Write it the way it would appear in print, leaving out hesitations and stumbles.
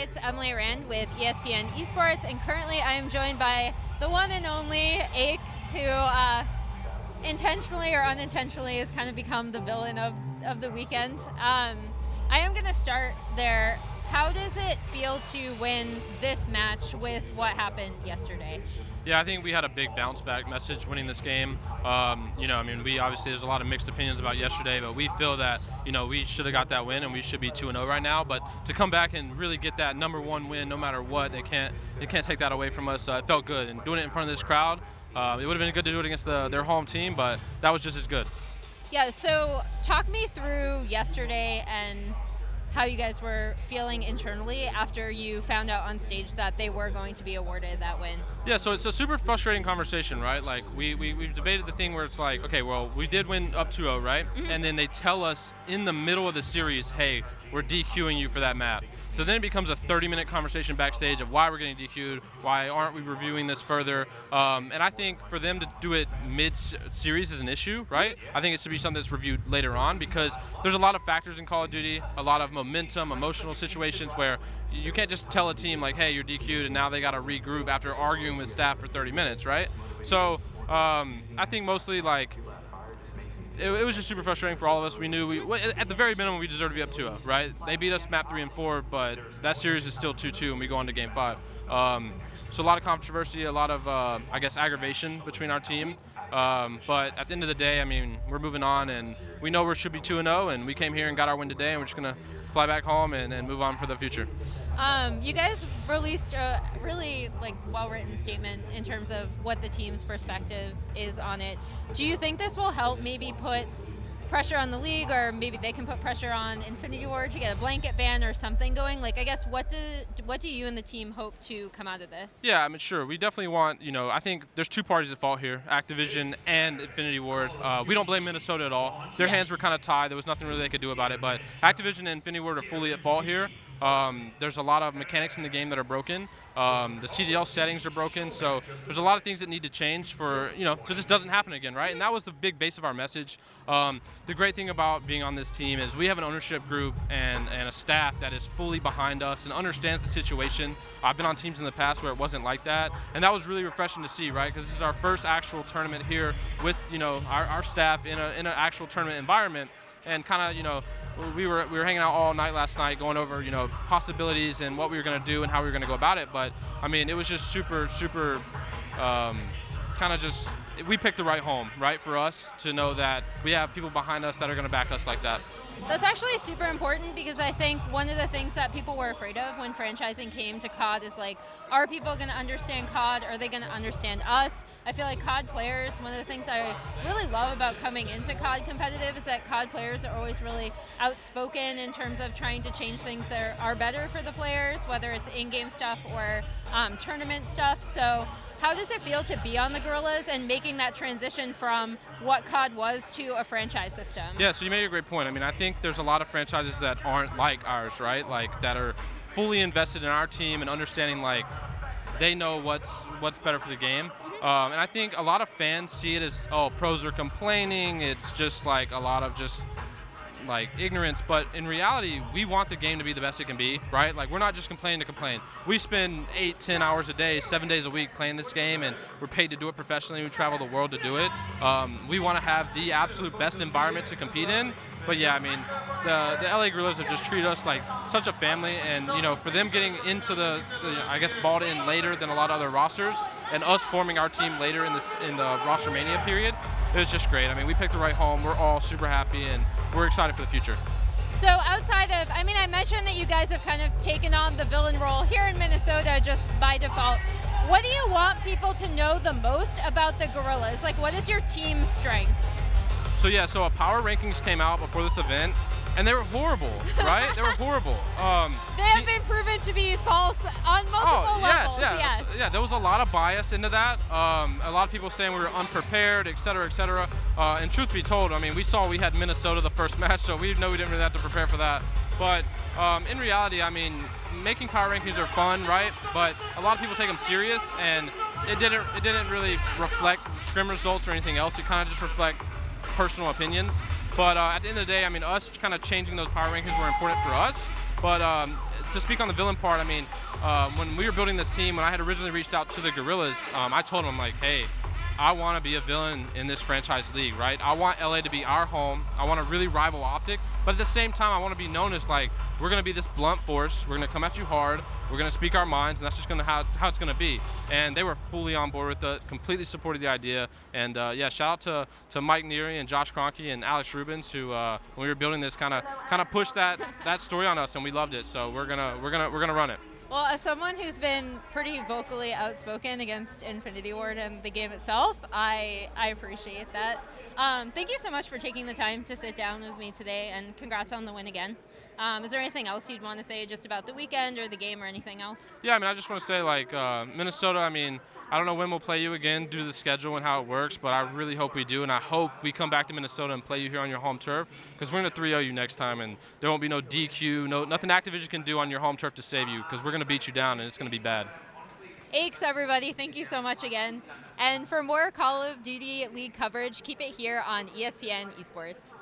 it's Emily Rand with ESPN ESPORTS, and currently I am joined by the one and only Aches, who intentionally or unintentionally has kind of become the villain of the weekend. I am going to start there. How does it feel to win this match with what happened yesterday? Yeah, I think we had a big bounce back message winning this game. We obviously there's a lot of mixed opinions about yesterday, but we feel that we should have got that win and we should be 2-0 right now. But to come back and really get that number one win, no matter what, they can't take that away from us. It felt good, and doing it in front of this crowd, it would have been good to do it against their home team, but that was just as good. Yeah. So talk me through yesterday and how you guys were feeling internally after you found out on stage that they were going to be awarded that win. Yeah, so it's a super frustrating conversation, right? Like, we've debated the thing where it's like, okay, well, we did win up 2-0, right? Mm-hmm. And then they tell us in the middle of the series, hey, we're DQing you for that map. So then it becomes a 30-minute conversation backstage of why we're getting DQ'd, why aren't we reviewing this further. And I think for them to do it mid-series is an issue, right? I think it should be something that's reviewed later on, because there's a lot of factors in Call of Duty, a lot of momentum, emotional situations where you can't just tell a team like, hey, you're DQ'd, and now they got to regroup after arguing with staff for 30 minutes, right? So I think mostly like it was just super frustrating for all of us. We knew at the very minimum we deserved to be up 2-0, right? They beat us map 3 and 4, but that series is still 2-2 and we go on to game 5. So a lot of controversy, a lot of aggravation between our team. But at the end of the day, we're moving on, and we know we should be 2-0, and we came here and got our win today, and we're just gonna fly back home and move on for the future. You guys released a really well-written statement in terms of what the team's perspective is on it. Do you think this will help maybe put pressure on the league, or maybe they can put pressure on Infinity Ward to get a blanket ban or something going? I guess what do you and the team hope to come out of this? Yeah, sure. We definitely want, I think there's two parties at fault here, Activision and Infinity Ward. We don't blame Minnesota at all. Their hands were kind of tied. There was nothing really they could do about it, but Activision and Infinity Ward are fully at fault here. There's a lot of mechanics in the game that are broken. The CDL settings are broken, so there's a lot of things that need to change for, so this doesn't happen again, right? And that was the big base of our message. The great thing about being on this team is we have an ownership group and a staff that is fully behind us and understands the situation. I've been on teams in the past where it wasn't like that, and that was really refreshing to see, right? Because this is our first actual tournament here with, our staff in an actual tournament environment, and kind of, we were hanging out all night last night going over, possibilities and what we were going to do and how we were going to go about it. But, it was just super, we picked the right home, right, for us to know that we have people behind us that are going to back us like that. That's actually super important, because I think one of the things that people were afraid of when franchising came to COD is are people going to understand COD? Are they going to understand us? I feel like COD players, one of the things I really love about coming into COD competitive is that COD players are always really outspoken in terms of trying to change things that are better for the players, whether it's in-game stuff or tournament stuff. So how does it feel to be on the Guerrillas and making that transition from what COD was to a franchise system? Yeah, so you made a great point. I think there's a lot of franchises that aren't like ours, right? That are fully invested in our team and understanding they know what's better for the game. And I think a lot of fans see it as, pros are complaining. It's just a lot of just ignorance, but in reality, we want the game to be the best it can be, right? We're not just complaining to complain. We spend 8-10 hours a day, 7 days a week playing this game, and we're paid to do it professionally. We travel the world to do it. We want to have the absolute best environment to compete in. But yeah, the LA Guerrillas have just treated us like such a family, and for them getting into balled in later than a lot of other rosters, and us forming our team later in the roster mania period, it was just great. We picked the right home. We're all super happy, and we're excited for the future. So outside of, I mentioned that you guys have kind of taken on the villain role here in Minnesota just by default. What do you want people to know the most about the Guerrillas? What is your team's strength? So a power rankings came out before this event, and they were horrible, right? They were horrible. They have been proven to be false on multiple levels. Yes. Yeah, there was a lot of bias into that. A lot of people saying we were unprepared, et cetera, et cetera. And truth be told, we saw we had Minnesota the first match, so we know we didn't really have to prepare for that. But in reality, making power rankings are fun, right? But a lot of people take them serious, and it didn't really reflect scrim results or anything else. It kind of just reflect personal opinions. But at the end of the day, us kind of changing those power rankings were important for us. But to speak on the villain part, I mean, when we were building this team, when I had originally reached out to the Guerrillas, I told them, like, hey, I want to be a villain in this franchise league, right? I want LA to be our home. I want a really rival optic, but at the same time, I want to be known as, like, we're going to be this blunt force. We're going to come at you hard. We're going to speak our minds, and that's just going to how it's going to be. And they were fully on board with it, completely supported the idea. And yeah, shout out to Mike Neary and Josh Kroenke and Alex Rubens, who when we were building this, kind of pushed that story on us, and we loved it. So we're gonna run it. Well, as someone who's been pretty vocally outspoken against Infinity Ward and the game itself, I appreciate that. Thank you so much for taking the time to sit down with me today, and congrats on the win again. Is there anything else you'd want to say just about the weekend or the game or anything else? Yeah, I mean, I just want to say, like, Minnesota, I mean, I don't know when we'll play you again due to the schedule and how it works, but I really hope we do, and I hope we come back to Minnesota and play you here on your home turf, because we're going to 3-0 you next time, and there won't be no DQ, nothing Activision can do on your home turf to save you, because we're going to beat you down, and it's going to be bad. Aches, everybody. Thank you so much again. And for more Call of Duty League coverage, keep it here on ESPN ESPORTS.